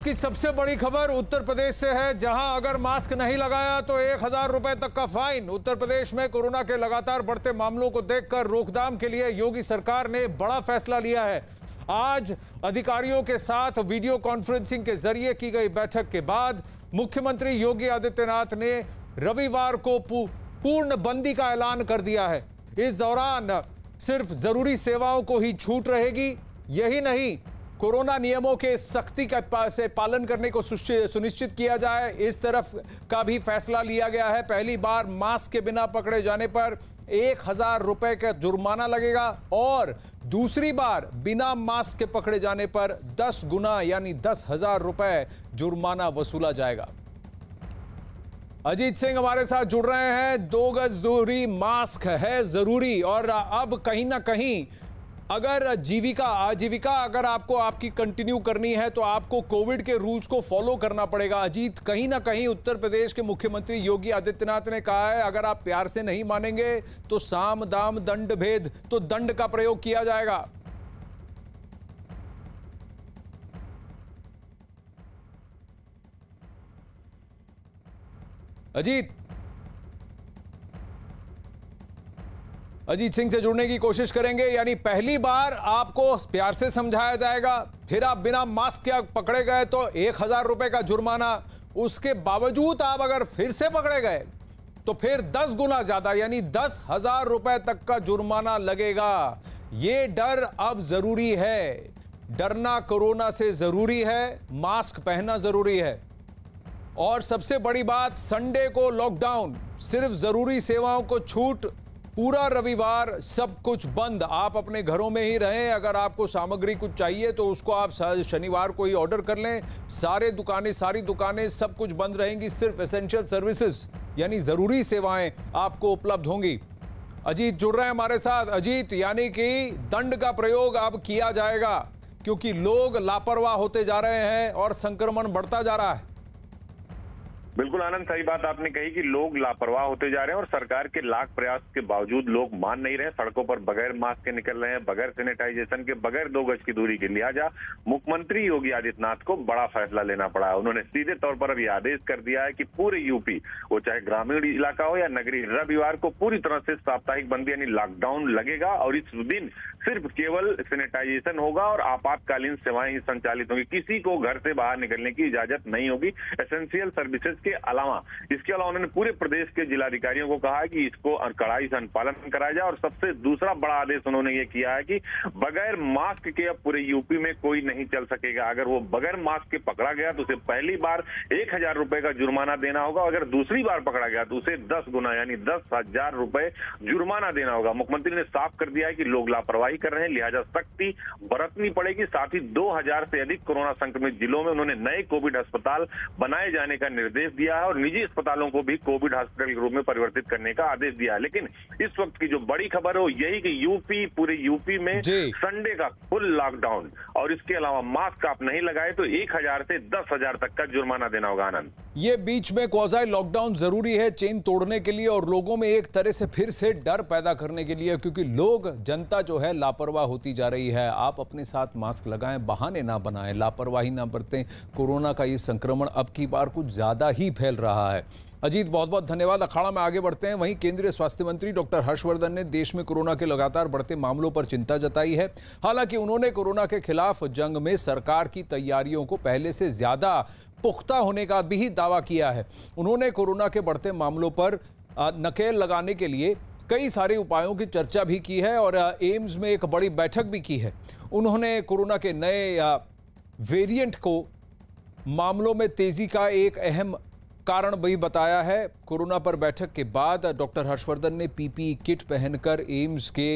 की सबसे बड़ी खबर उत्तर प्रदेश से है, जहां अगर मास्क नहीं लगाया तो 1000 रुपए तक का फाइन। उत्तर प्रदेश में कोरोना के लगातार बढ़ते मामलों को देखकर रोकथाम के लिए योगी सरकार ने बड़ा फैसला लिया है। आज अधिकारियों के साथ वीडियो कॉन्फ्रेंसिंग के जरिए की गई बैठक के बाद मुख्यमंत्री योगी आदित्यनाथ ने रविवार को पूर्ण बंदी का ऐलान कर दिया है। इस दौरान सिर्फ जरूरी सेवाओं को ही छूट रहेगी। यही नहीं, कोरोना नियमों के सख्ती से पालन करने को सुनिश्चित किया जाए, इस तरफ का भी फैसला लिया गया है। पहली बार मास्क के बिना पकड़े जाने पर 1000 रुपए का जुर्माना लगेगा और दूसरी बार बिना मास्क के पकड़े जाने पर 10 गुना यानी 10,000 रुपए जुर्माना वसूला जाएगा। अजीत सिंह हमारे साथ जुड़ रहे हैं। 2 गज दूरी, मास्क है जरूरी और अब कहीं ना कहीं अगर आजीविका अगर आपको आपकी कंटिन्यू करनी है तो आपको कोविड के रूल्स को फॉलो करना पड़ेगा। अजीत, कहीं ना कहीं उत्तर प्रदेश के मुख्यमंत्री योगी आदित्यनाथ ने कहा है अगर आप प्यार से नहीं मानेंगे तो साम दाम दंड भेद, तो दंड का प्रयोग किया जाएगा। अजीत सिंह से जुड़ने की कोशिश करेंगे। यानी पहली बार आपको प्यार से समझाया जाएगा, फिर आप बिना मास्क के पकड़े गए तो 1000 रुपए का जुर्माना, उसके बावजूद आप अगर फिर से पकड़े गए तो फिर 10 गुना ज्यादा यानी 10,000 रुपए तक का जुर्माना लगेगा। ये डर अब जरूरी है। डरना कोरोना से जरूरी है, मास्क पहनना जरूरी है। और सबसे बड़ी बात, संडे को लॉकडाउन, सिर्फ जरूरी सेवाओं को छूट, पूरा रविवार सब कुछ बंद। आप अपने घरों में ही रहें। अगर आपको सामग्री कुछ चाहिए तो उसको आप शनिवार को ही ऑर्डर कर लें। सारी दुकानें सब कुछ बंद रहेंगी। सिर्फ एसेंशियल सर्विसेज यानी जरूरी सेवाएं आपको उपलब्ध होंगी। अजीत जुड़ रहे हैं हमारे साथ। अजीत, यानी कि दंड का प्रयोग अब किया जाएगा क्योंकि लोग लापरवाह होते जा रहे हैं और संक्रमण बढ़ता जा रहा है। बिल्कुल आनंद, सही बात आपने कही कि लोग लापरवाह होते जा रहे हैं और सरकार के लाख प्रयास के बावजूद लोग मान नहीं रहे। सड़कों पर बगैर मास्क के निकल रहे हैं, बगैर सैनिटाइजेशन के, बगैर 2 गज की दूरी के। लिहाजा मुख्यमंत्री योगी आदित्यनाथ को बड़ा फैसला लेना पड़ा है। उन्होंने सीधे तौर पर अब यह आदेश कर दिया है कि पूरे यूपी, वो चाहे ग्रामीण इलाका हो या नगरीय, रविवार को पूरी तरह से साप्ताहिक बंदी यानी लॉकडाउन लगेगा और इस दिन सिर्फ केवल सैनिटाइजेशन होगा और आपातकालीन सेवाएं ही संचालित होंगी। किसी को घर से बाहर निकलने की इजाजत नहीं होगी एसेंशियल सर्विसेज के अलावा। इसके अलावा उन्होंने पूरे प्रदेश के जिलाधिकारियों को कहा है कि इसको कड़ाई से अनुपालन कराया जाए। और सबसे दूसरा बड़ा आदेश उन्होंने ये किया है कि बगैर मास्क के अब पूरे यूपी में कोई नहीं चल सकेगा। अगर वो बगैर मास्क के पकड़ा गया तो उसे पहली बार 1000 रुपए का जुर्माना देना होगा। अगर दूसरी बार पकड़ा गया तो उसे 10 गुना यानी 10,000 रुपए जुर्माना देना होगा। मुख्यमंत्री ने साफ कर दिया है कि लोग लापरवाही कर रहे हैं, लिहाजा सख्ती बरतनी पड़ेगी। साथ ही 2000 से अधिक कोरोना संक्रमित जिलों में उन्होंने नए कोविड अस्पताल बनाए जाने का निर्देश दिया है और निजी अस्पतालों को भी कोविड हॉस्पिटल के रूप में परिवर्तित करने का आदेश दिया है। लेकिन इस वक्त की जो बड़ी खबर है वो यही कि पूरे यूपी में संडे का फुल लॉकडाउन और इसके अलावा मास्क आप नहीं लगाए तो 1000 से 10,000 तक का जुर्माना देना होगा। आनंद, ये बीच में क्वाज़ी लॉकडाउन जरूरी है चेन तोड़ने के लिए और लोगों में एक तरह से फिर से डर पैदा करने के लिए, क्योंकि जनता जो है लापरवाह होती जा रही है। आप अपने साथ मास्क लगाएं, बहाने ना बनाएं, लापरवाही ना बरतें। कोरोना का ये संक्रमण अब की बार कुछ ज्यादा ही फैल रहा है। अजीत, बहुत बहुत धन्यवाद। अखाड़ा में आगे बढ़ते हैं। वहीं केंद्रीय स्वास्थ्य मंत्री डॉक्टर हर्षवर्धन ने देश में कोरोना के लगातार बढ़ते मामलों पर चिंता जताई है। हालांकि उन्होंने कोरोना के खिलाफ जंग में सरकार की तैयारियों को पहले से ज्यादा पुख्ता होने का भी दावा किया है। उन्होंने कोरोना के बढ़ते मामलों पर नकेल लगाने के लिए कई सारे उपायों की चर्चा भी की है और एम्स में एक बड़ी बैठक भी की है। उन्होंने कोरोना के नए वेरिएंट को मामलों में तेजी का एक अहम कारण भी बताया है। कोरोना पर बैठक के बाद डॉक्टर हर्षवर्धन ने पीपीई किट पहनकर एम्स के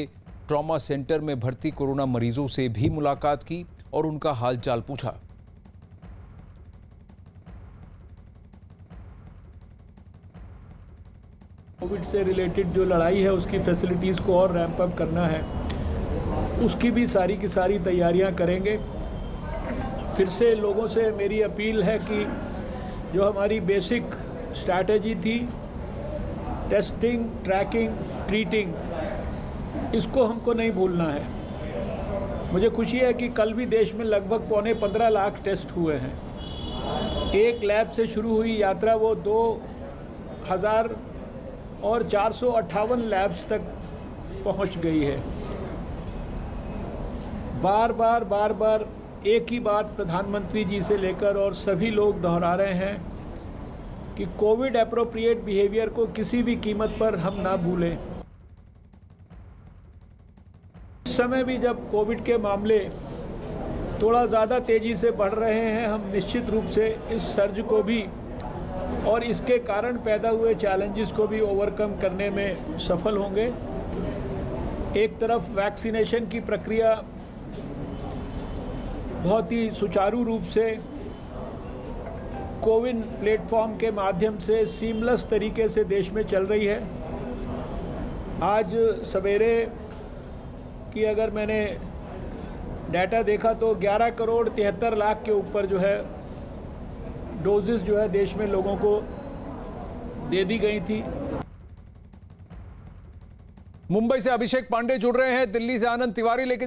ट्रॉमा सेंटर में भर्ती कोरोना मरीजों से भी मुलाकात की और उनका हालचाल पूछा। कोविड से रिलेटेड जो लड़ाई है उसकी फैसिलिटीज़ को और रैंप अप करना है, उसकी भी सारी की सारी तैयारियां करेंगे। फिर से लोगों से मेरी अपील है कि जो हमारी बेसिक स्ट्रैटेजी थी, टेस्टिंग, ट्रैकिंग, ट्रीटिंग, इसको हमको नहीं भूलना है। मुझे खुशी है कि कल भी देश में लगभग 15.25 लाख टेस्ट हुए हैं एक लैब से शुरू हुई यात्रा वो 2000 और 458 लैब्स तक पहुंच गई है। बार बार एक ही बात प्रधानमंत्री जी से लेकर और सभी लोग दोहरा रहे हैं कि कोविड एप्रोप्रिएट बिहेवियर को किसी भी कीमत पर हम ना भूलें। इस समय भी जब कोविड के मामले थोड़ा ज़्यादा तेज़ी से बढ़ रहे हैं, हम निश्चित रूप से इस सर्ज को भी और इसके कारण पैदा हुए चैलेंजेस को भी ओवरकम करने में सफल होंगे। एक तरफ वैक्सीनेशन की प्रक्रिया बहुत ही सुचारू रूप से कोविन प्लेटफॉर्म के माध्यम से सीमलेस तरीके से देश में चल रही है। आज सवेरे की अगर मैंने डाटा देखा तो 11 करोड़ 73 लाख के ऊपर जो है डोजेस जो है देश में लोगों को दे दी गई थी। मुंबई से अभिषेक पांडे जुड़ रहे हैं, दिल्ली से आनंद तिवारी। लेकिन